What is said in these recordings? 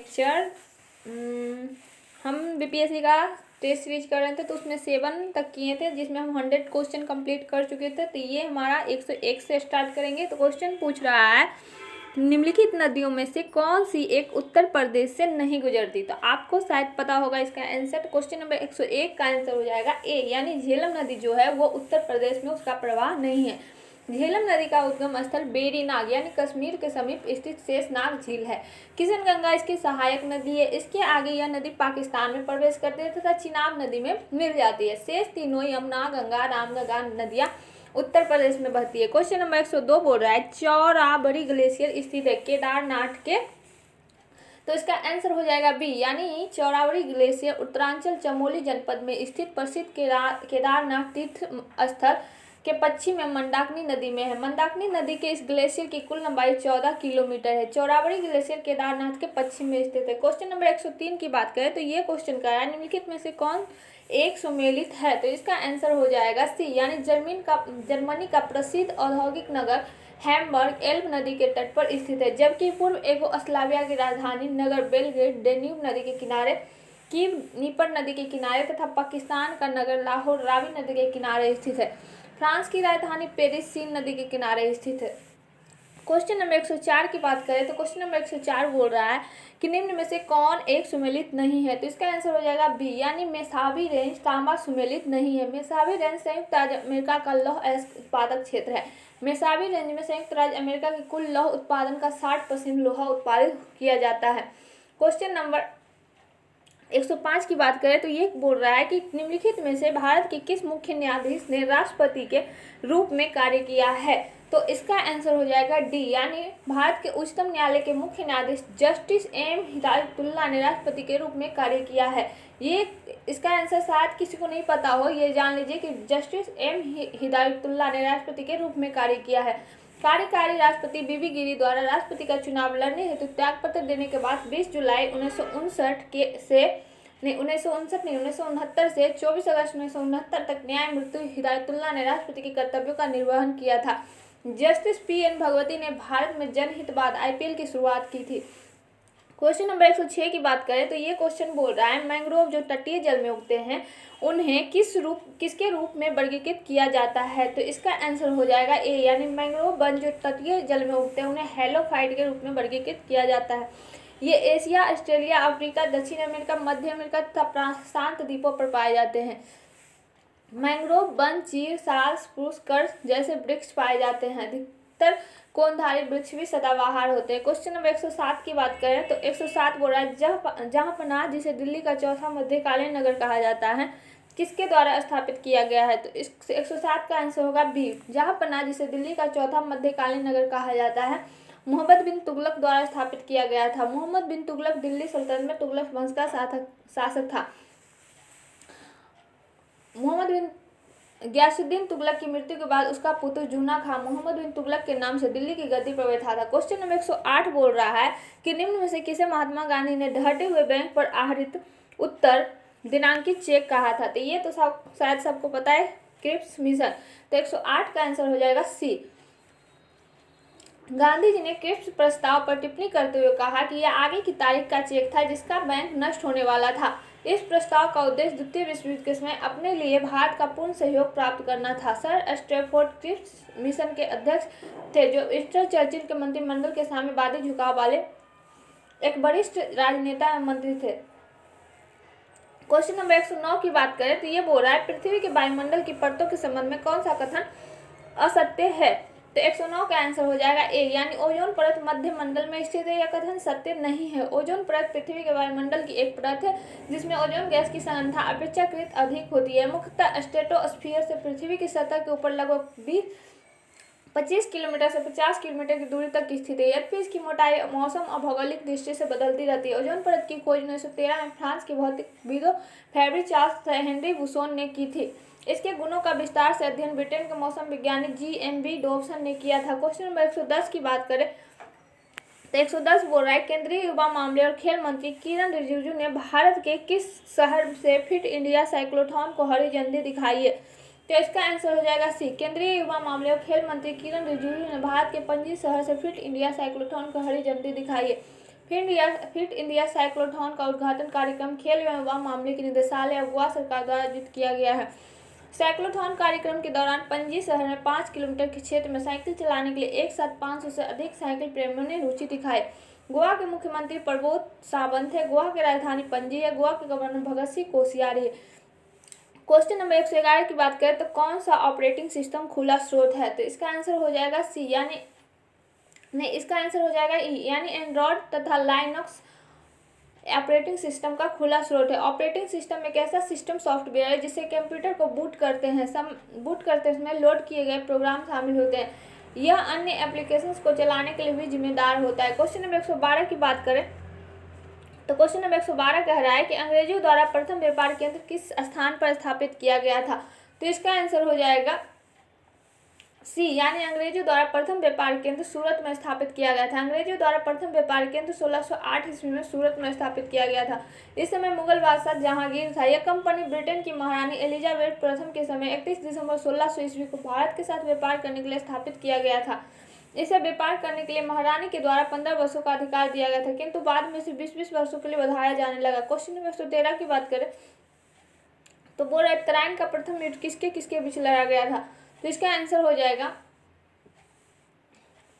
Lecture हम BPSC का test series कर रहे थे, तो उसमें 7 तक किए थे, जिसमें हम 100 क्वेश्चन कंप्लीट कर चुके थे। तो ये हमारा 101 से स्टार्ट करेंगे। तो क्वेश्चन पूछ रहा है, निम्नलिखित नदियों में से कौन सी एक उत्तर प्रदेश से नहीं गुजरती। तो आपको शायद पता होगा इसका आंसर। क्वेश्चन नंबर 101 का आंसर हो जाएगा ए, यानी झेलम नदी जो है वो उत्तर प्रदेश में उसका प्रवाह नहीं है। झेलम नदी का उद्गम स्थल बेरीनाग यानी कश्मीर के समीप स्थित शेषनाग झील है। किशनगंगा इसकी सहायक नदी है। इसके आगे यह नदी पाकिस्तान में प्रवेश करती है तथा चिनाब नदी में मिल जाती है। शेष तीनों यमुना, गंगा, रामगंगा नदियां उत्तर प्रदेश में बहती है। क्वेश्चन नंबर 102 बोल रहा है, चौराबड़ी ग्लेशियर स्थित है केदारनाथ के। तो इसका आंसर हो जाएगा बी, यानी चौराबड़ी ग्लेशियर उत्तरांचल चमोली जनपद में स्थित प्रसिद्ध केदारनाथ तीर्थ स्थल के पश्चिम में मंदाकिनी नदी में है। मंदाकिनी नदी के इस ग्लेशियर की कुल लंबाई 14 किलोमीटर है। चौराबड़ी ग्लेशियर केदारनाथ के पश्चिम में स्थित है। क्वेश्चन नंबर 103 की बात करें तो ये क्वेश्चन का है, निम्नलिखित में से कौन एक सुमेलित है। तो इसका आंसर हो जाएगा सी, यानी जर्मनी का प्रसिद्ध औद्योगिक नगर हैम्बर्ग एल्ब नदी के तट पर स्थित है, जबकि पूर्व यूगोस्लाविया की राजधानी नगर बेलग्रेड डेन्यूब नदी के किनारे, कीव नीपर नदी के किनारे तथा पाकिस्तान का नगर लाहौर रावी नदी के किनारे स्थित है। फ्रांस की राजधानी पेरिस सीन नदी के किनारे स्थित है। क्वेश्चन नंबर 104 की बात करें तो क्वेश्चन नंबर 104 बोल रहा है कि निम्न में से कौन एक सुमेलित नहीं है। तो इसका आंसर हो जाएगा बी, यानी मेसाबी रेंज तांबा सुमेलित नहीं है। मेसाबी रेंज संयुक्त राज्य अमेरिका का लौह उत्पादक क्षेत्र है। मेसाबी रेंज में संयुक्त राज्य अमेरिका की कुल लौह उत्पादन का 60% लोहा उत्पादित किया जाता है। क्वेश्चन नंबर 105 की बात करें तो ये बोल रहा है कि निम्नलिखित में से भारत के किस मुख्य न्यायाधीश ने राष्ट्रपति के रूप में कार्य किया है। तो इसका आंसर हो जाएगा डी, यानी भारत के उच्चतम न्यायालय के मुख्य न्यायाधीश जस्टिस एम हिदायतुल्लाह ने राष्ट्रपति के रूप में कार्य किया है। ये इसका आंसर शायद किसी को नहीं पता हो, ये जान लीजिए कि जस्टिस एम हिदायतुल्लाह ने राष्ट्रपति के रूप में कार्य किया है। कार्यकारी राष्ट्रपति बीबी गिरी द्वारा राष्ट्रपति का चुनाव लड़ने हेतु त्यागपत्र देने के बाद 20 जुलाई 1969 से 1969 से 24 अगस्त 1969 तक न्यायमूर्ति हिदायतुल्लाह ने राष्ट्रपति के कर्तव्यों का निर्वहन किया था। जस्टिस पीएन भगवती ने भारत में जनहितवाद आईपीएल की शुरुआत की थी। क्वेश्चन नंबर 106 की बात करें तो ये क्वेश्चन बोल रहा है, मैंग्रोव जो तटीय जल में उगते हैं उन्हें किसके रूप में वर्गीकृत किया जाता है। तो इसका आंसर हो जाएगा ए, यानी मैंग्रोव वन जो तटीय जल में उगते हैं उन्हें हैलोफाइट के रूप में वर्गीकृत किया जाता है। ये एशिया, ऑस्ट्रेलिया, अफ्रीका, दक्षिण अमेरिका, मध्य अमेरिका तथा प्रशांत द्वीपों पर पाए जाते हैं। मैंग्रोव वन चीड़, साल, स्प्रूस, कर्स जैसे वृक्ष पाए जाते हैं। अधिकतर कोनधारी वृक्ष भी सदाबहार होते हैं। क्वेश्चन नंबर 107 की बात करें तो 107 बोल रहा है, जहांपनाह जिसे दिल्ली का चौथा मध्यकालीन नगर कहा जाता है किसके द्वारा स्थापित किया गया है। तो इस 107 का आंसर होगा बी, जहांपनाह जिसे दिल्ली का चौथा मध्यकालीन नगर कहा जाता है मोहम्मद बिन तुगलक द्वारा स्थापित किया गया था। मोहम्मद बिन तुगलक दिल्ली सल्तनत में तुगलक वंश का शासक था। मोहम्मद बिन गयासुद्दीन तुगलक की मृत्यु के बाद उसका पुत्र जूना खां मोहम्मद बिन तुगलक के नाम से दिल्ली की गद्दी पर बैठा था। क्वेश्चन नंबर 108 बोल रहा है कि निम्न में से किसे महात्मा गांधी ने ढहते हुए बैंक पर आहरित उत्तर दिनांकित चेक कहा था। तो ये तो शायद सबको पता है, क्रिप्स मिशन। तो 108 का आंसर हो जाएगा सी। गांधी जी ने क्रिप्स प्रस्ताव पर टिप्पणी करते हुए कहा कि यह आगे की तारीख का चेक था जिसका बैंक नष्ट होने वाला था। इस प्रस्ताव का उद्देश्य द्वितीय विश्व युद्ध के समय अपने लिए भारत का पूर्ण सहयोग प्राप्त करना था। सर स्टैफोर्ड क्रिप्स मिशन के अध्यक्ष थे, जो विंस्टन चर्चिल के मंत्रिमंडल के साम्यवादी झुकाव वाले एक वरिष्ठ राजनेता एवं मंत्री थे। क्वेश्चन नंबर 109 की बात करें तो ये बोल रहा है, पृथ्वी के वायुमंडल की परतों के संबंध में कौन सा कथन असत्य है। तो 109 का आंसर हो जाएगा ए, यानी ओजोन परत मध्य मंडल में स्थित है। यह कथन सत्य नहीं है। ओजोन परत पृथ्वी के वायुमंडल की एक परत है जिसमें ओजोन गैस की सांद्रता अपेक्षाकृत अधिक होती है। मुख्यतः स्ट्रेटोस्फीयर से पृथ्वी की सतह के ऊपर लगभग 25 किलोमीटर से 50 किलोमीटर की दूरी तक स्थित है। यद्यपि इसकी मोटाई मौसम और भौगोलिक दृष्टि से बदलती रहती है। ओजोन परत की खोज 1913 में फ्रांस के भौतिकविदों फेब्री-चार्ल्स हेनरी बुसोन ने की थी। इसके गुणों का विस्तार से अध्ययन ब्रिटेन के मौसम वैज्ञानिक GMB डॉब्सन ने किया था। क्वेश्चन नंबर 110 की बात करें तो 110 बोल रहा है, केंद्रीय युवा मामले और खेल मंत्री किरण रिजिजू ने भारत के किस शहर से फिट इंडिया साइक्लोथॉन को हरी झंडी दिखाई है। तो इसका आंसर हो जाएगा सी, केंद्रीय युवा मामले और खेल मंत्री किरण रिजिजू ने भारत के पणजी शहर से फिट इंडिया साइक्लोथॉन को हरी झंडी दिखाई है। फिट इंडिया साइक्लोथॉन का उद्घाटन कार्यक्रम खेल एवं युवा मामले के निदेशालय और गोवा सरकार द्वारा आयोजित किया गया है। साइक्लोथॉन कार्यक्रम के दौरान पणजी शहर में 5 किलोमीटर के क्षेत्र में साइकिल चलाने के लिए एक साथ 500 से अधिक साइकिल प्रेमियों ने रुचि दिखाई। गोवा के मुख्यमंत्री प्रमोद सावंत है। गोवा की राजधानी पणजी है। गोवा के गवर्नर भगत सिंह कोश्यारी है। क्वेश्चन नंबर 111 की बात करें तो कौन सा ऑपरेटिंग सिस्टम खुला स्रोत है? तो इसका आंसर हो जाएगा सी, इसका आंसर हो जाएगा ई, यानी एंड्रॉयड तथा लाइनक्स ऑपरेटिंग सिस्टम का खुला स्रोत है। ऑपरेटिंग सिस्टम एक ऐसा सिस्टम सॉफ्टवेयर है जिसे कंप्यूटर को बूट करते समय लोड किए गए प्रोग्राम शामिल होते हैं। यह अन्य एप्लीकेशंस को चलाने के लिए भी जिम्मेदार होता है। क्वेश्चन नंबर 112 की बात करें तो क्वेश्चन नंबर 112 कह रहा है कि अंग्रेजों द्वारा प्रथम व्यापार केंद्र किस स्थान पर स्थापित किया गया था? तो इसका आंसर हो जाएगा सी, यानी अंग्रेजों द्वारा प्रथम व्यापार केंद्र सूरत में स्थापित किया गया था। अंग्रेजों द्वारा प्रथम व्यापार केंद्र 1608 ईस्वी में सूरत में स्थापित किया गया था। इस समय मुगल बादशाह जहांगीर था। यह कंपनी ब्रिटेन की महारानी एलिजाबेथ प्रथम के समय 31 दिसंबर 1600 ईस्वी को भारत के साथ व्यापार करने के लिए स्थापित किया गया था। इसे व्यापार करने के लिए महारानी के द्वारा 15 वर्षों का अधिकार दिया गया था, किंतु बाद में इसे 20-20 वर्षों के लिए बढ़ाया जाने लगा। क्वेश्चन नंबर 113 की बात करें तो बोल रहा है तराइन का प्रथम युद्ध किसके किसके बीच लड़ा गया था? तो इसका आंसर हो जाएगा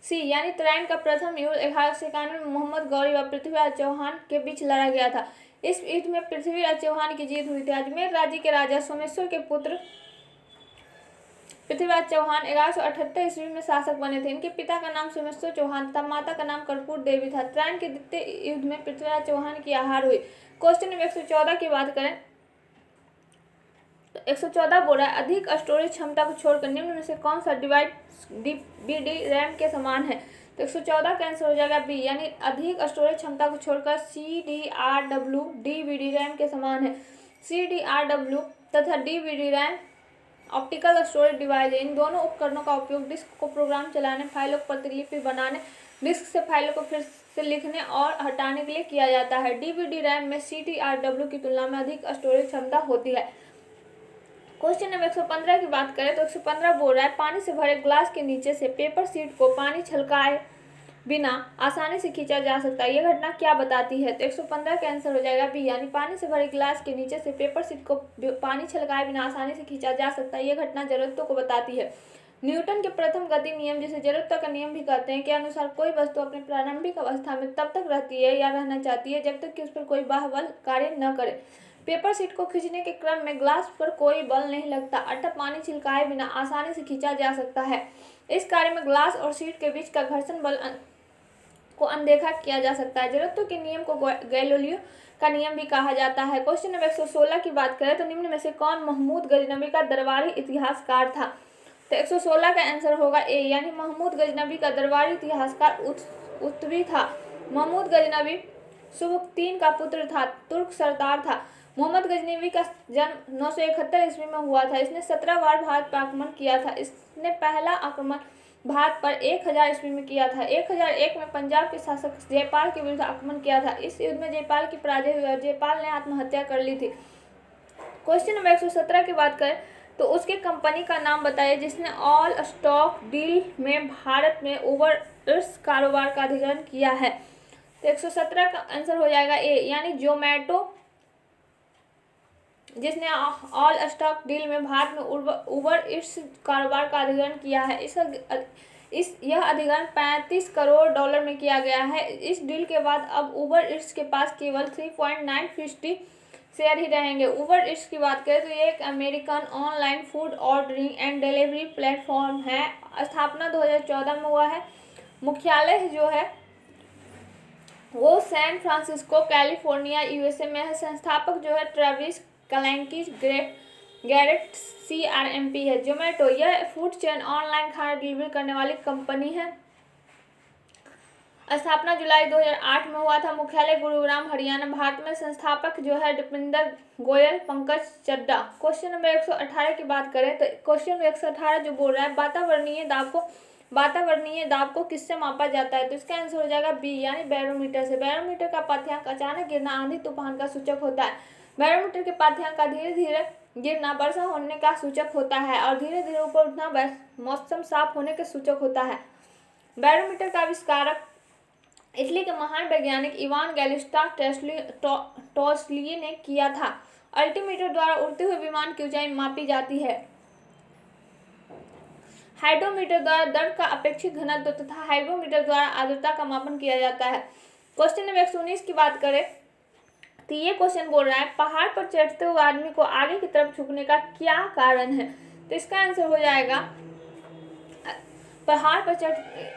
सी, यानी तराइन का प्रथम युद्ध 1191 में मोहम्मद गौरी व पृथ्वीराज चौहान के बीच लड़ा गया था। इस युद्ध में पृथ्वीराज चौहान की जीत हुई थी। अजमेर राज्य के राजा सोमेश्वर के पुत्र पृथ्वीराज चौहान 1178 ईस्वी में शासक बने थे। इनके पिता का नाम सोमेश्वर चौहान तथा माता का नाम कर्पूर देवी था। तराइन के द्वितीय युद्ध में पृथ्वीराज चौहान की हार हुई। क्वेश्चन नंबर 114 की बात करें तो 114 बोल रहा है अधिक स्टोरेज क्षमता को छोड़कर निम्न में से कौन सा डिवाइस डीवीडी रैम के समान है? तो 114 का आंसर हो जाएगा बी, यानी अधिक स्टोरेज क्षमता को छोड़कर CDRW डीवीडी रैम के समान है। CDRW तथा DVD RAM optical storage device है। इन दोनों उपकरणों का उपयोग डिस्क को प्रोग्राम चलाने, फाइलों को प्रतिलिपि बनाने, डिस्क से फाइलों को फिर से लिखने और हटाने के लिए किया जाता है। डीवीडी रैम में CDRW की तुलना में अधिक स्टोरेज क्षमता होती है। क्वेश्चन नंबर 115 की बात करें तो 115 बोल रहा है पानी से भरे ग्लास के नीचे से पेपर शीट को पानी छलकाए बिना आसानी से खींचा जा सकता है। यह घटना क्या बताती है? तो 115 का आंसर हो जाएगा बी, यानी पानी से भरे गिलास के नीचे से पेपर शीट को पानी छलकाए बिना आसानी से खींचा जा सकता है। यह घटना जरूरतों को बताती है। न्यूटन के प्रथम गति नियम, जिसे जरूरतों का नियम भी कहते हैं, के अनुसार कोई वस्तु अपनी प्रारंभिक अवस्था में तब तक रहती है या रहना चाहती है जब तक कि उस पर कोई बाह्य बल कार्य न करे। पेपर शीट को खींचने के क्रम में ग्लास पर कोई बल नहीं लगता अतः पानी छिलकाए बिना आसानी से खींचा जा सकता है। इस कार्य में ग्लास और शीट के बीच का घर्षण बल को अनदेखा किया जा सकता है। जरूरतों के नियम को गैलीलियो का नियम भी कहा जाता है। क्वेश्चन नंबर 116 की बात करें तो निम्न में से कौन महमूद गजनबी का दरबारी इतिहासकार था? तो 116 का आंसर होगा ए, यानी महमूद गजनबी का दरबारी इतिहासकार उत्तरी था। महमूद गजनबी सुबुक्तीन का पुत्र था, तुर्क सरदार था। मोहम्मद गजनबी का जन्म 971 ईस्वी में हुआ था। इसने 17 बार भारत पर आक्रमण किया था। इसने पहला आक्रमण भारत पर 1000 ईस्वी में किया था। 1001 में पंजाब के शासक जयपाल के विरुद्ध आक्रमण किया था। इस युद्ध में जयपाल की पराजय हुई और जयपाल ने आत्महत्या कर ली थी। क्वेश्चन नंबर 117 की बात करें तो उसके कंपनी का नाम बताइए जिसने ऑल स्टॉक डील में भारत में ओवरसीज कारोबार का अधिग्रहण किया है। तो 117 का आंसर हो जाएगा ए, यानी जोमेटो, जिसने ऑल स्टॉक डील में भारत में ओवरसीज कारोबार का अधिग्रहण किया है। यह अधिग्रहण $35 करोड़ में किया गया है। इस डील के बाद अब ओवरसीज के पास केवल 3.9% शेयर ही रहेंगे। ओवरसीज की बात करें तो ये एक American online food ordering and delivery platform है। स्थापना 2014 में हुआ है। मुख्यालय जो है वो सैन फ्रांसिस्को कैलिफोर्निया USA में है। संस्थापक जो है ट्रेविस कलैंकी गैरेट CRMP है। जोमेटो यह फूड चेन ऑनलाइन खाना डिलीवरी करने वाली कंपनी है। स्थापना जुलाई 2008 में हुआ था। मुख्यालय गुरुग्राम हरियाणा भारत में। संस्थापक जो है दीपेंद्र गोयल, पंकज चड्डा। क्वेश्चन नंबर 118 की बात करें तो क्वेश्चन नंबर 118 जो बोल रहा है वातावरणीय दाब को किससे मापा जाता है? तो इसका आंसर हो जाएगा बी, यानी बैरोमीटर से। बैरोमीटर का पाठ्यांक अचानक गिरना आंधी तूफान का सूचक होता है। बैरोमीटर के पाठ्यांक का धीरे धीरे गिरना वर्षा होने का सूचक होता है और धीरे धीरे ऊपर उठना मौसम साफ होने के सूचक होता है। बैरोमीटर का आविष्कारक इटली के महान वैज्ञानिक इवान गैलिस्टा टॉर्सिली ने किया था। अल्टीमीटर द्वारा उड़ते हुए विमान की ऊंचाई मापी जाती है। हाइड्रोमीटर द्वारा दर्द का अपेक्षित घनत्व तथा हाइग्रोमीटर द्वारा आर्द्रता का मापन किया जाता है। क्वेश्चन नंबर 119 की बात करें तो ये क्वेश्चन बोल रहा है पहाड़ पर चढ़ते हुए आदमी को आगे की तरफ झुकने का क्या कारण है। तो इसका आंसर हो जाएगा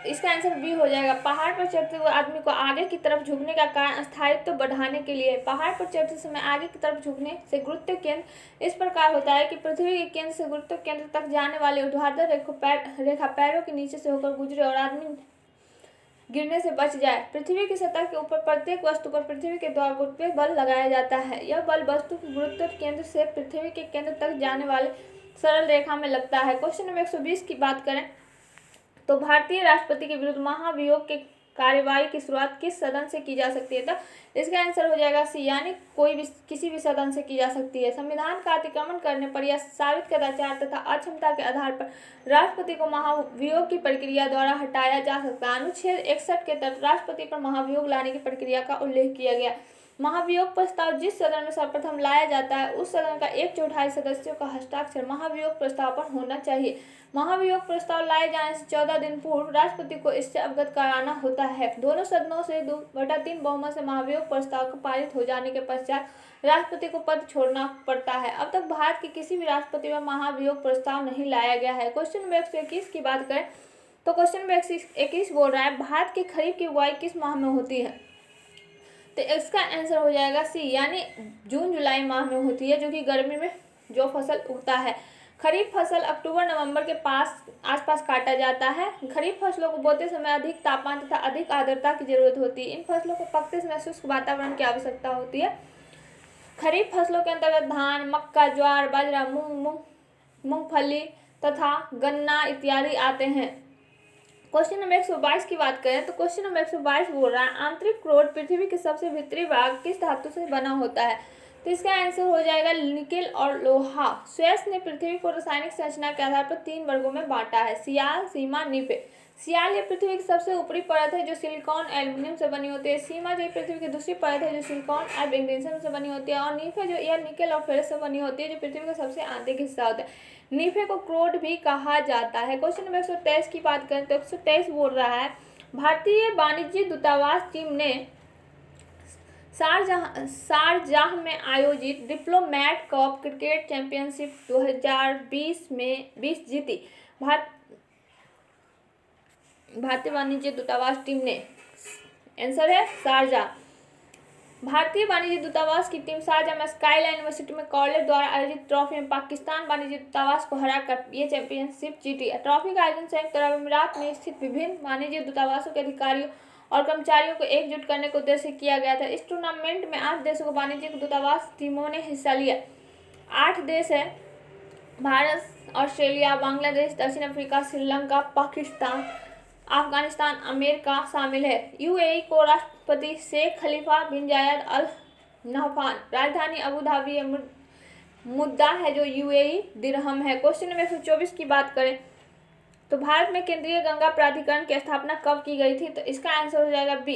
इसका आंसर बी हो जाएगा। पहाड़ पर चढ़ते हुए आदमी को आगे की तरफ झुकने का कारण स्थायित्व बढ़ाने के लिए। पहाड़ पर चढ़ते समय आगे की तरफ झुकने से गुरुत्व केंद्र इस प्रकार होता है कि पृथ्वी के केंद्र से गुरुत्व केंद्र तक जाने वाले ऊर्ध्वाधर रेखा पैरों के नीचे से होकर गुजरे और आदमी गिरने से बच जाए। पृथ्वी की सतह के ऊपर प्रत्येक वस्तु पर पृथ्वी के द्वारा गुरुत्वीय बल लगाया जाता है। यह बल वस्तु के गुरुत्व केंद्र से पृथ्वी के केंद्र तक जाने वाले सरल रेखा में लगता है। क्वेश्चन नंबर 120 की बात करें तो भारतीय राष्ट्रपति के विरुद्ध महाभियोग के कार्यवाही की शुरुआत किस सदन से की जा सकती है। तो इसका आंसर हो जाएगा सी, यानी किसी भी सदन से की जा सकती है। संविधान का अतिक्रमण करने पर या साबित कदाचार तथा अक्षमता के आधार पर राष्ट्रपति को महाभियोग की प्रक्रिया द्वारा हटाया जा सकता है। अनुच्छेद 61 के तहत राष्ट्रपति पर महाभियोग लाने की प्रक्रिया का उल्लेख किया गया। महाभियोग प्रस्ताव जिस सदन में सर्वप्रथम लाया जाता है उस सदन का 1/4 सदस्यों का हस्ताक्षर महाभियोग प्रस्ताव पर होना चाहिए। महाभियोग प्रस्ताव लाए जाने से 14 दिन पूर्व राष्ट्रपति को इससे अवगत कराना होता है। दोनों सदनों से 2/3 बहुमत से महाभियोग प्रस्ताव का पारित हो जाने के पश्चात राष्ट्रपति को पद छोड़ना पड़ता है। अब तक भारत के किसी भी राष्ट्रपति में महाभियोग प्रस्ताव नहीं लाया गया है। क्वेश्चन नंबर 121 की बात करें तो क्वेश्चन नंबर 121 बोल रहा है भारत की खरीफ की बुआई किस माह में होती है। तो इसका आंसर हो जाएगा सी, यानी जून जुलाई माह में होती है, जो कि गर्मी में जो फसल उगता है। खरीफ फसल अक्टूबर नवंबर के आसपास काटा जाता है। खरीफ फसलों को बोते समय अधिक तापमान तथा अधिक आर्द्रता की जरूरत होती है। इन फसलों को पकते समय शुष्क वातावरण की आवश्यकता होती है। खरीफ फसलों के अंतर्गत धान, मक्का, ज्वार, बाजरा, मूंगफली तथा गन्ना इत्यादि आते हैं। क्वेश्चन नंबर 122 की बात करें तो क्वेश्चन नंबर 122 बोल रहा है आंतरिक क्रोड पृथ्वी के सबसे भीतरी भाग किस धातु से बना होता है। तो इसका आंसर हो जाएगा निकेल और लोहा। स्वेस ने पृथ्वी को रासायनिक संरचना के आधार पर 3 वर्गों में बांटा है, सियाल, सीमा, नीफे। सियाल ये पृथ्वी की सबसे ऊपरी परत है जो सिलिकॉन एल्यूमिनियम से बनी होती है। सीमा जो पृथ्वी की दूसरी परत है जो सिलिकॉन और मैग्नीशियम से बनी होती है। और नीफे जो यह निकेल और फेरस से बनी होती है जो पृथ्वी का सबसे आंतरिक हिस्सा होता है। नीफे को क्रोड भी कहा जाता है। क्वेश्चन नंबर 123 की बात करें तो 123 बोल रहा है भारतीय वाणिज्य दूतावास टीम ने शारजाह में आयोजित डिप्लोमैट कप क्रिकेट चैंपियनशिप 2020 में 20 जीती। भारतीय वाणिज्य दूतावास टीम ने, आंसर है शारजाह। भारतीय वाणिज्य दूतावास की टीम शारजाह में स्काईलाइन यूनिवर्सिटी में कॉलेज द्वारा आयोजित ट्रॉफी में पाकिस्तान वाणिज्य दूतावास को हराकर ये चैंपियनशिप जीती। ट्रॉफी का आयोजन संयुक्त अरब अमीरात में स्थित विभिन्न वाणिज्य दूतावासों के अधिकारियों और कर्मचारियों को एकजुट करने के उद्देश्य से किया गया था। इस टूर्नामेंट में 8 देशों को वाणिज्यिक दूतावास टीमों ने हिस्सा लिया। 8 देश है भारत, ऑस्ट्रेलिया, बांग्लादेश, दक्षिण अफ्रीका, श्रीलंका, पाकिस्तान, अफगानिस्तान, अमेरिका शामिल है। यूएई को राष्ट्रपति शेख खलीफा बिन जायद अल नहयान, राजधानी अबू धाबी, मुद्दा है जो यूएई दिरहम है। क्वेश्चन नंबर 124 की बात करें तो भारत में केंद्रीय गंगा प्राधिकरण की स्थापना कब की गई थी। तो इसका आंसर हो जाएगा बी,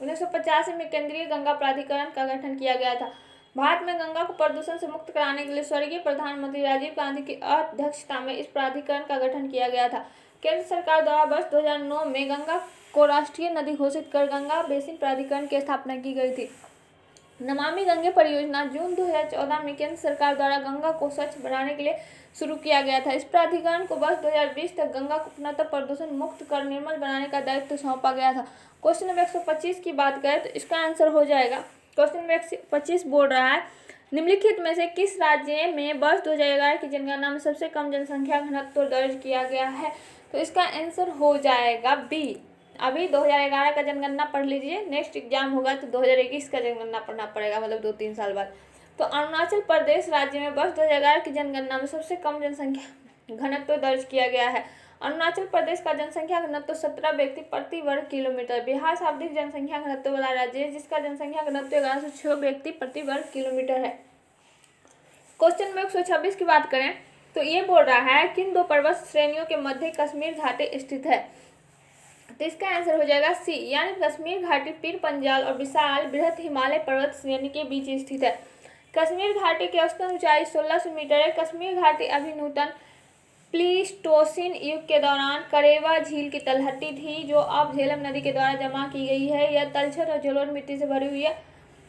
1985 में केंद्रीय गंगा प्राधिकरण का गठन किया गया था। भारत में गंगा को प्रदूषण से मुक्त कराने के लिए स्वर्गीय प्रधानमंत्री राजीव गांधी की अध्यक्षता में इस प्राधिकरण का गठन किया गया था। केंद्र सरकार द्वारा वर्ष 2009 में गंगा को राष्ट्रीय नदी घोषित कर गंगा बेसिन प्राधिकरण की स्थापना की गई थी। नमामि गंगे परियोजना जून 2014 में केंद्र सरकार द्वारा गंगा को स्वच्छ बनाने के लिए शुरू किया गया था। इस प्राधिकरण को वर्ष 2020 तक गंगा को पूर्णतः प्रदूषण मुक्त कर निर्मल बनाने का दायित्व सौंपा गया था। क्वेश्चन नंबर 125 की बात करें तो इसका आंसर हो जाएगा, क्वेश्चन नंबर 125 बोल रहा है निम्नलिखित में से किस राज्य में वर्ष 2011 की जनगणना में सबसे कम जनसंख्या घनत्व दर्ज किया गया है। तो इसका आंसर हो जाएगा बी। अभी 2011 का जनगणना पढ़ लीजिए, नेक्स्ट एग्जाम होगा तो 2021 का जनगणना पढ़ना पड़ेगा, मतलब 2-3 साल बाद। तो अरुणाचल प्रदेश राज्य में वर्ष 2011 की जनगणना में सबसे कम जनसंख्या घनत्व दर्ज किया गया है। अरुणाचल प्रदेश का जनसंख्या घनत्व 17 व्यक्ति प्रति वर्ग किलोमीटर। बिहार सर्वाधिक जनसंख्या घनत्व वाला राज्य है जिसका जनसंख्या घनत्व 1106 व्यक्ति प्रति वर्ग किलोमीटर है। क्वेश्चन नंबर 126 की बात करें तो ये बोल रहा है किन 2 पर्वत श्रेणियों के मध्य कश्मीर घाटी स्थित है। तो इसका आंसर हो जाएगा सी, यानी कश्मीर घाटी पीर पंजाल और विशाल बृहद हिमालय पर्वत श्रेणी के बीच स्थित है। कश्मीर घाटी की औसतन ऊंचाई 1600 मीटर है। कश्मीर घाटी अभिनूतन प्लीस्टोसिन युग के दौरान करेवा झील की तलहटी थी, जो अब झेलम नदी के द्वारा जमा की गई है। यह तलछट और जलोढ़ मिट्टी से भरी हुई है।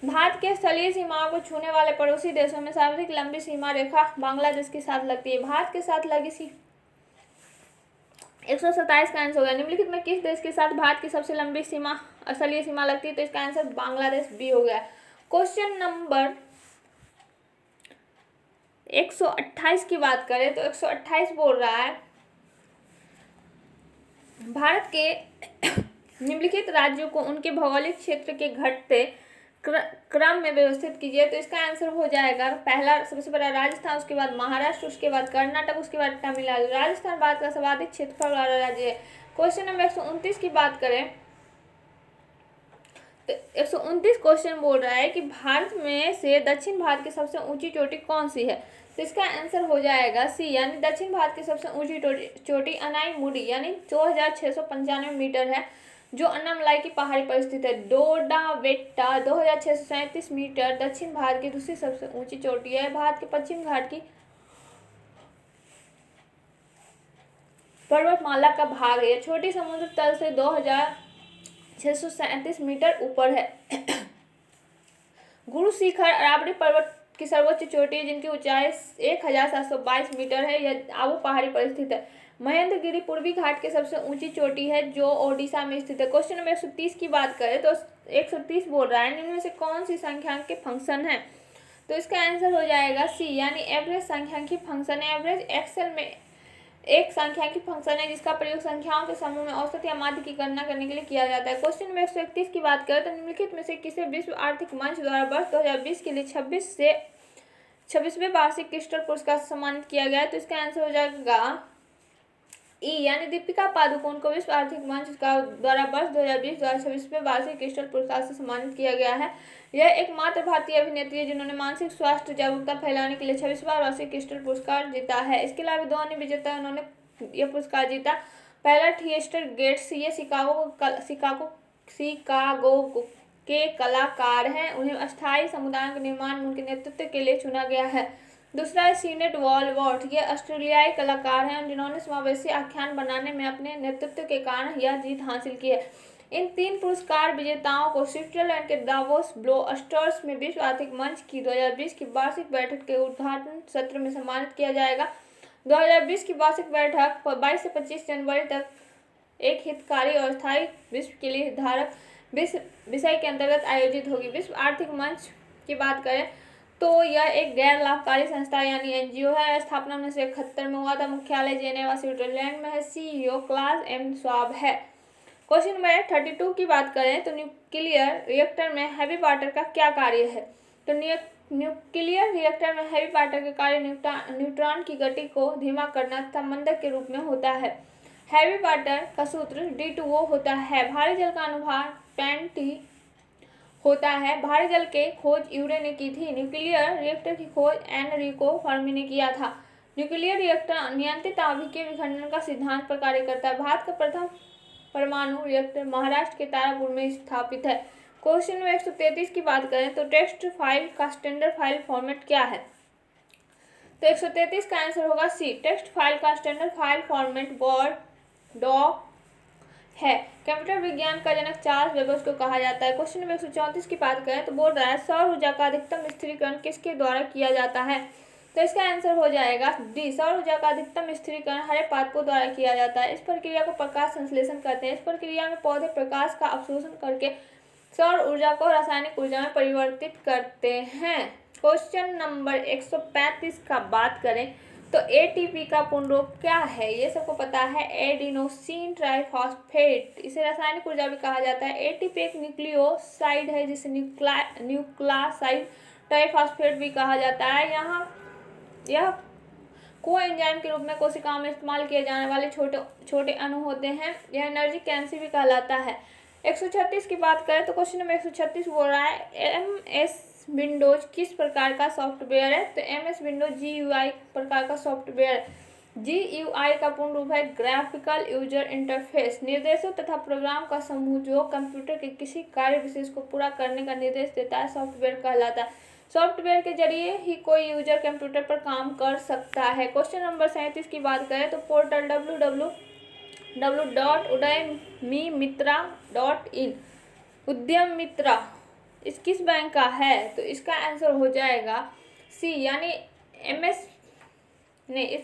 भारत के स्थलीय सीमाओं को छूने वाले पड़ोसी देशों में सर्वाधिक लंबी सीमा रेखा बांग्लादेश के साथ लगती है। भारत के साथ लगी 127 का आंसर होगा। निम्नलिखित में किस देश के साथ भारत की सबसे लंबी सीमा स्थलीय सीमा लगती है? तो इसका आंसर बांग्लादेश बी हो गया। क्वेश्चन नंबर 128 की बात करें तो 128 बोल रहा है, भारत के निम्नलिखित राज्यों को उनके भौगोलिक क्षेत्र के घटते क्रम में व्यवस्थित कीजिए। तो इसका आंसर हो जाएगा पहला, सबसे पहला राजस्थान, उसके बाद महाराष्ट्र, उसके बाद कर्नाटक, उसके बाद तमिलनाडु। राजस्थान भारत का सर्वाधिक क्षेत्रफल वाला राज्य है। क्वेश्चन नंबर 129 की बात करें तो 129 क्वेश्चन बोल रहा है कि भारत में से दक्षिण भारत की सबसे ऊंची चोटी कौन सी है? तो इसका आंसर हो जाएगा सी, यानी दक्षिण भारत की सबसे ऊंची चोटी अनाईमुड़ी यानी 2695 मीटर है, जो अन्नामलाई की पहाड़ी पर स्थित है। डोडाबेट्टा 2637 मीटर दक्षिण भारत की दूसरी सबसे ऊंची चोटी है। भारत के पश्चिम घाट की पर्वतमाला का भाग है। छोटी समुद्र तल से 2637 मीटर ऊपर है। गुरु शिखर अरावली पर्वत की सर्वोच्च चोटी है, जिनकी ऊंचाई 1722 मीटर है। यह आबू पहाड़ी पर स्थित है। महेंद्रगिरी पूर्वी घाट की सबसे ऊंची चोटी है, जो ओडिशा में स्थित है। क्वेश्चन नंबर 130 की बात करें तो 130 बोल रहा है, इनमें से कौन सी संख्यांक के फंक्शन है? तो इसका आंसर हो जाएगा सी, यानी एवरेज संख्यांकी फंक्शन है। एवरेज एक्सेल में एक सांख्यिकी फंक्शन है, जिसका प्रयोग संख्याओं के समूह में औसत या माध्य की गणना करने के लिए किया जाता है। क्वेश्चन नंबर 131 की बात करें तो निम्नलिखित में से किसे विश्व आर्थिक मंच द्वारा वर्ष 2020 के लिए 26वें वार्षिक क्रिस्टल पुरस्कार से सम्मानित किया गया है? तो इसका आंसर हो जाएगा ई, यानी दीपिका पादुकोण को विश्व आर्थिक मंच का द्वारा वर्ष 2020 द्वारा 26वें वार्षिक क्रिस्टल पुरस्कार से सम्मानित किया गया है। यह एकमात्र भारतीय अभिनेत्री है जिन्होंने मानसिक स्वास्थ्य जागरूकता फैलाने के लिए 26वां वार्षिक क्रिस्टल पुरस्कार जीता है। इसके अलावा दो अन्य विजेता उन्होंने यह पुरस्कार जीता। पहला थिएस्टर गेट्स, ये शिकागो के कलाकार हैं। उन्हें अस्थायी समुदायों के निर्माण में उनके नेतृत्व के लिए चुना गया है। दूसरा है सीनेट वॉलवर्थ, ये ऑस्ट्रेलियाई कलाकार हैं जिन्होंने समावेशी आख्यान बनाने में अपने नेतृत्व के कारण यह जीत हासिल की है। इन तीन पुरस्कार विजेताओं को स्विट्जरलैंड के दावोस ब्लोअस्टर्स में विश्व आर्थिक मंच की 2020 की वार्षिक बैठक के उद्घाटन सत्र में सम्मानित किया जाएगा। 2020 की वार्षिक बैठक 22 से 25 जनवरी तक एक हितकारी और स्थायी विश्व के लिए हितधारक विषय के अंतर्गत आयोजित होगी। विश्व आर्थिक मंच की बात करें तो यह एक गैर लाभकारी संस्था यानी एनजीओ है। स्थापना 1971 में हुआ था। मुख्यालय जेनेवा स्विट्जरलैंड में है। सीईओ क्लास एम श्वाब है। क्वेश्चन नंबर 32 की बात करें तो न्यूक्लियर रिएक्टर में हैवी वाटर का क्या कार्य है? तो न्यूक्लियर रिएक्टर में हैवी वाटर का कार्य न्यूट्रॉन की गति को धीमा करना तथा मंदक के रूप में होता है। हैवी वाटर का सूत्र D2O होता है। भारी जल का अनुभार पेंटी होता है। भारी जल के खोज यूरे ने की थी। न्यूक्लियर रिएक्टर की खोज एनरिको फर्मी ने किया था। न्यूक्लियर रिएक्टर नियंत्रित आणविक विखंडन का सिद्धांत पर कार्य करता है। भारत का प्रथम परमाणु रिएक्टर महाराष्ट्र के तारापुर में स्थापित है। क्वेश्चन नंबर 133 की बात करें तो टेक्स्ट फाइल का स्टैंडर्ड फाइल फॉर्मेट क्या है? तो 133 का आंसर होगा सी, टेक्स्ट फाइल का standard file format Word doc है। कंप्यूटर विज्ञान का जनक चार्ल्स बेबेज को कहा जाता है। क्वेश्चन नंबर 134 की बात करें तो बोल रहा है सौर ऊर्जा का अधिकतम स्थिरीकरण किसके द्वारा किया जाता है? तो इसका आंसर हो जाएगा डी, सौर ऊर्जा का अधिकतम स्थिरीकरण हरे पादपों द्वारा किया जाता है। इस प्रक्रिया को प्रकाश संश्लेषण कहते हैं। इस प्रक्रिया में पौधे प्रकाश का अवशोषण करके सौर ऊर्जा को रासायनिक ऊर्जा में परिवर्तित करते हैं। क्वेश्चन नंबर 135 का बात करें तो एटीपी का पूर्ण रूप क्या है? ये सबको पता है, एडिनोसिन ट्राइफॉस्फेट। इसे रासायनिक ऊर्जा भी कहा जाता है। एटीपी एक न्यूक्लियोसाइड है जिसे न्यूक्लियोसाइड ट्राइफॉस्फेट भी कहा जाता है। यह कोएंजाइम के रूप में कोशिकाओं में इस्तेमाल किए जाने वाले छोटे अणु होते हैं। यह एनर्जी करेंसी भी कहलाता है। 136 की बात करें तो क्वेश्चन नंबर 136 बोल रहा है MS विंडोज किस प्रकार का सॉफ्टवेयर है? तो MS विंडोज GUI प्रकार का सॉफ्टवेयर है। GUI का पूर्ण रूप है ग्राफिकल यूजर इंटरफेस, निर्देशों तथा प्रोग्राम का समूह जो कंप्यूटर के किसी कार्य विशेष को पूरा करने का निर्देश देता है सॉफ्टवेयर कहलाता है। सॉफ्टवेयर के जरिए ही कोई यूजर कंप्यूटर पर काम कर सकता है। क्वेश्चन नंबर 37 की बात करें तो पोर्टल www.udaymimitra.in उद्यम मित्रा इस किस बैंक का है? तो इसका आंसर हो जाएगा सी, यानी MS ने इस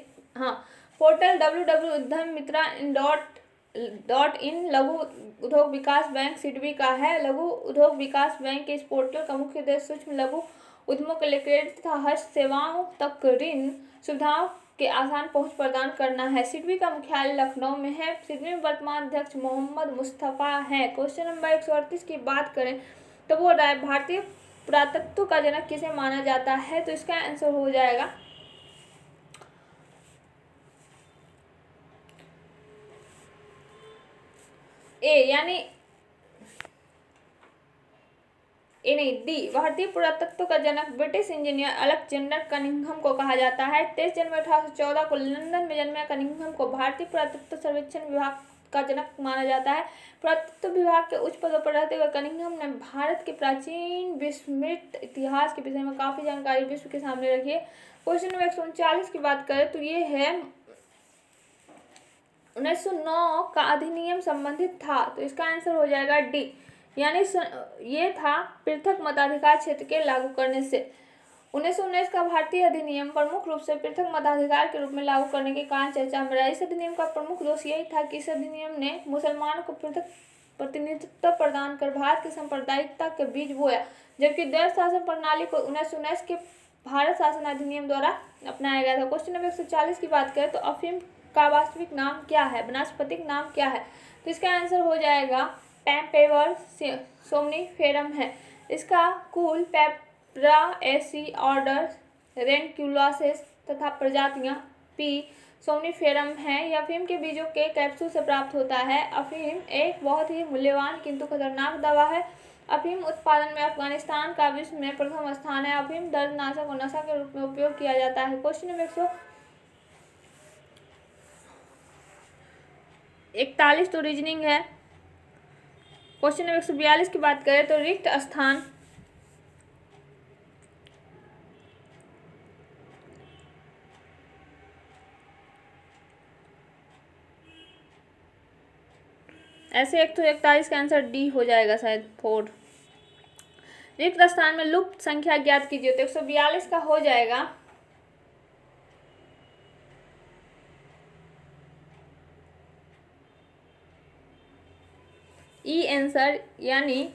पोर्टल www.udyamimitरा.in लघु उद्योग विकास बैंक सिडबी का है। लघु उद्योग विकास बैंक के इस पोर्टल का मुख्य उद्देश्य सूक्ष्म लघु उद्यमों के लिए क्रेडिट तथा हस्त सेवाओं तक ऋण सुविधाओं के आसान पहुंच प्रदान करना है। सिडबी का मुख्यालय लखनऊ में है। सिडबी में वर्तमान अध्यक्ष मोहम्मद मुस्तफ़ा हैं। क्वेश्चन नंबर 138 की बात करें तो वो रहा है भारतीय पुरातत्व का जनक किसे माना जाता है? तो इसका आंसर हो जाएगा ए, यानी ए नहीं डी, भारतीय पुरातत्व का जनक ब्रिटिश इंजीनियर अलेक्जेंडर कनिंघम को कहा जाता है। 23 जनवरी 1814 को लंदन में जन्मे कनिंघम को भारतीय पुरातत्व सर्वेक्षण विभाग का जनक माना जाता है। पुरातत्व विभाग के उच्च पदों पर रहते हुए कनिंघम ने भारत के प्राचीन विस्मृत इतिहास के विषय में काफी जानकारी विश्व के सामने रखी है। क्वेश्चन नंबर 139 की बात करें तो ये है 1909 का अधिनियम संबंधित था, तो इसका आंसर हो जाएगा डी, यानी ये था पृथक मताधिकार क्षेत्र के लागू करने से। 1919 का भारतीय अधिनियम प्रमुख रूप से पृथक मताधिकार के रूप में लागू करने के कारण चर्चा में रहा। इस अधिनियम का प्रमुख दोष यही था कि इस अधिनियम ने मुसलमानों को पृथक प्रतिनिधित्व प्रदान कर भारत की सांप्रदायिकता के बीज बोया, जबकि द्वैध शासन प्रणाली को 1919 के भारत शासन अधिनियम द्वारा अपनाया गया था। क्वेश्चन नंबर 140 की बात करें तो अफीम का वास्तविक नाम क्या है, वनस्पतिक नाम क्या है? तो इसका आंसर हो जाएगा पैम्पेवर सोमनीफेरम है। इसका कुल पेपराएसी ऑर्डर रेनक्यूलासेस तथा प्रजातियां पी सोमनीफेरम है। यह अफीम के बीजों के कैप्सूल से प्राप्त होता है। अफीम एक बहुत ही मूल्यवान किंतु खतरनाक दवा है। अफीम उत्पादन में अफगानिस्तान का विश्व में प्रथम स्थान है। अफीम दर्दनाशक और नशा के रूप में उपयोग किया जाता है। क्वेश्चन नंबर 141 तो रीजनिंग है। क्वेश्चन नंबर 142 की बात करें तो रिक्त स्थान ऐसे 141 का आंसर डी हो जाएगा, शायद 4। रिक्त स्थान में लुप्त संख्या ज्ञात कीजिए, तो 142 का हो जाएगा ई आंसर, यानी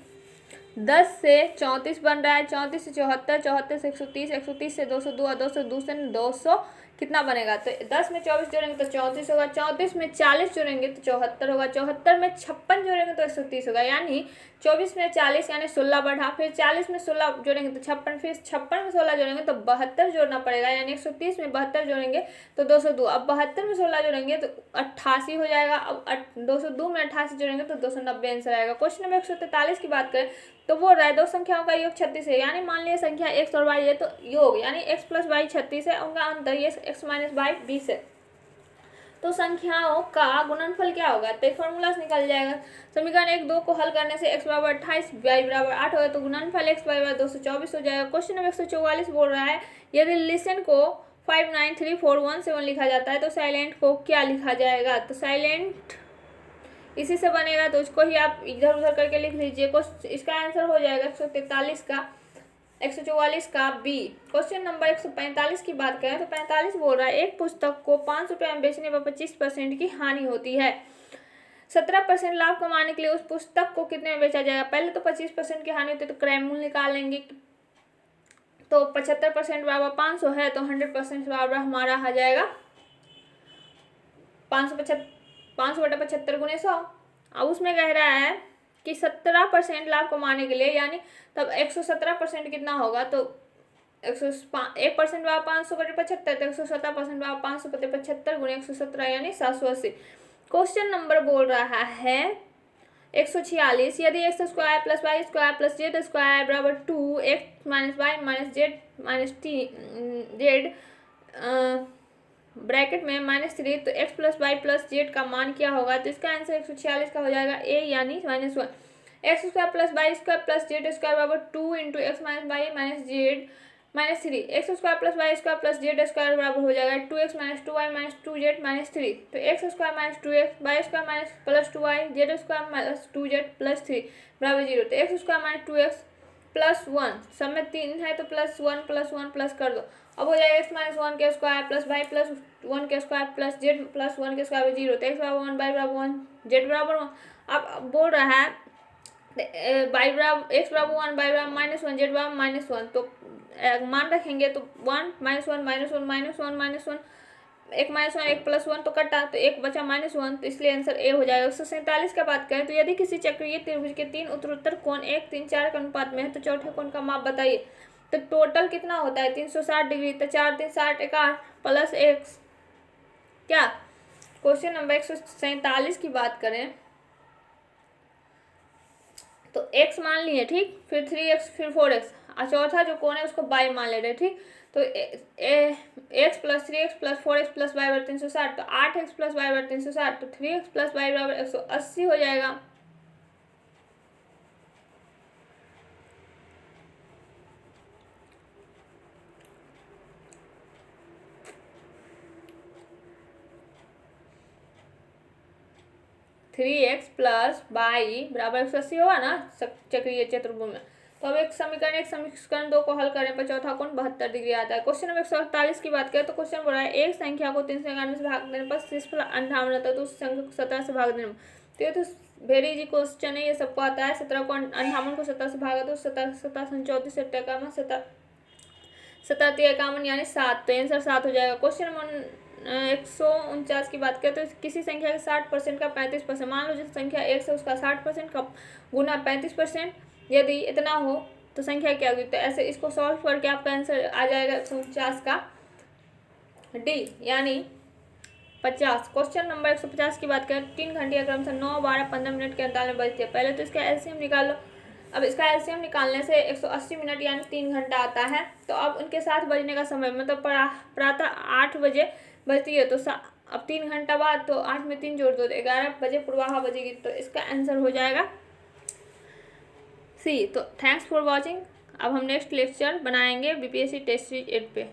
10 से 34 बन रहा है, 34 से 74, 74 से 130, 130 से 202 और 202 से 200 कितना बनेगा? तो 10 में 24 जोड़ेंगे तो 34 होगा, 34 में 40 जोड़ेंगे तो 74 होगा, 74 में 56 जोड़ेंगे तो 130 होगा, यानी 24 में 40 यानी 16 बढ़ा, फिर 40 में 16 जोड़ेंगे तो 56, फिर 56 में 16 जोड़ेंगे तो 72 जोड़ना पड़ेगा, यानी 130 में 72 जोड़ेंगे तो 202। अब 72 में 16 जोड़ेंगे तो 88 हो जाएगा। अब 202 में 88 जोड़ेंगे तो 290 आंसर आएगा। क्वेश्चन नंबर 143 की बात करें तो वो रहा है दो संख्याओं का योग 36 है, यानी मान लिया संख्या x और y है तो योग यानी x + y 36 है, उनका अंतर ये x - y 20 है, तो संख्याओं का गुणनफल क्या होगा? तो एक फॉर्मूला से निकल जाएगा। समीकरण 1, 2 को हल करने से x बराबर 28 y बराबर 8 होगा, तो गुणनफल x y बराबर 224 हो जाएगा। क्वेश्चन नंबर 144 बोल रहा है यदि लिसन को 593417 लिखा जाता है तो साइलेंट को क्या लिखा जाएगा? तो साइलेंट इसी से बनेगा, तो उसको ही आप इधर उधर करके लिख लीजिए। इसका आंसर हो जाएगा 143 का 144 का बी। क्वेश्चन नंबर 145 की बात करें तो 45 बोल रहा है एक पुस्तक को 5 रुपये में बेचने पर 25% की हानि होती है। 17% लाभ कमाने के लिए उस पुस्तक को कितने में बेचा जाएगा? पहले तो 25% की हानि होती है तो क्रय मूल्य निकाल लेंगे, तो 75% बराबर 500 है, तो 100% बराबर हमारा आ जाएगा 500/75 × 100। अब उसमें कह रहा है कि 17% लाभ कमाने के लिए, यानी तब 117% कितना होगा? तो 1% बराबर 500/75, तो 117% बराबर 500/75 × 117 यानी 780। क्वेश्चन नंबर बोल रहा है 146 यदि x² + y² + z² बराबर 2x - y - z - t z bracket में -3, तो x plus Y plus Z का मान क्या होगा, तो इसका आंसर 146 का हो जाएगा a यानी -1। X square plus Y square plus Z square बराबर 2 into X minus Y minus Z -3। X square plus Y square plus Z square बराबर हो जाएगा 2x minus 2y minus 2z minus 3। तो X square minus 2x Y square minus plus 2y Z square minus 2z plus 3 बराबर 0। तो X square minus 2x plus 1 सब में 3 है तो प्लस 1 प्लस कर दो। अब हो जाएगा एक्स माइनस 1 के स्क्वायर प्लस वाई प्लस 1 के स्क्वायर प्लस जेड प्लस 1 के स्क्वायर 0। तो एक्स बराबर 1 वाई बराबर 1 जेड बराबर 1। अब बोल रहा है वाई बराबर एक्स बराबर 1 वाई बराबर -1 जेड बराबर -1, तो मान रखेंगे तो 1 -1 -1 -1 -1 एक -1 एक +1 तो कटा, तो एक बचा -1, तो इसलिए आंसर ए हो जाएगा। 147 का बात करें तो यदि किसी चक्रीय त्रिभुज के 3 उत्तरोत्तर कोण 1, 3, 4 के अनुपात में है तो चौथे कोण का माप बताइए। तो टोटल कितना होता है 360 डिग्री, तो 4 3 60 1 प्लस x क्या। क्वेश्चन नंबर 147 की बात करें तो x मान लिए, ठीक, फिर 3x फिर 4x, और चौथा जो कोण है उसको y मान ले रहे, ठीक। तो x plus 3x plus 4x plus y बराबर 360, तो 8x प्लस y बराबर 360, तो 3x प्लस y बराबर 180 हो जाएगा। थ्री एक्स प्लस वाई बराबर 180 होगा ना चक्रीय चतुर्भुज में। तो अब एक समीकरण 2 को हल करें पर चौथा कोण 72 डिग्री आता है। क्वेश्चन नंबर 148 की बात करें तो क्वेश्चन बोल रहा है एक संख्या को 391 से भाग देने पर शेषफल 58 आता है, तो उस संख्या को 17 से भाग देने में, तो ये तो वेरी इजी क्वेश्चन है, ये सबको आता है। 17 को 58 को 17 से भागा तो 17 34 से 17 51 यानी 7, तो आंसर 7 हो जाएगा। क्वेश्चन नंबर 149 की बात करें तो किसी संख्या के 60% का 35%, मान लो जिस संख्या 1 से उसका 60% का गुना 35%, यदि इतना हो तो संख्या क्या होगी। तो ऐसे इसको सॉल्व करके आपका आंसर आ जाएगा 149 का डी यानी 50। क्वेश्चन नंबर 150 की बात करें 3 घंटे क्रम से 9, 12, 15 मिनट के अंतराल में बजती है। पहले तो इसका एलसीएम निकाल लो। अब इसका एलसीएम निकालने से 180 मिनट यानी 3 घंटा आता है। तो अब उनके साथ बजने का समय मतलब प्रातः 8 बजे बजती है, तो अब 3 घंटा बाद तो 8 में 3 जोड़ दो, 11 बजे पूर्वाह बजेगी, तो इसका आंसर हो जाएगा सी। तो थैंक्स फॉर वॉचिंग। अब हम नेक्स्ट लेक्चर बनाएंगे बीपीएससी टेस्ट सीरीज 8 पे।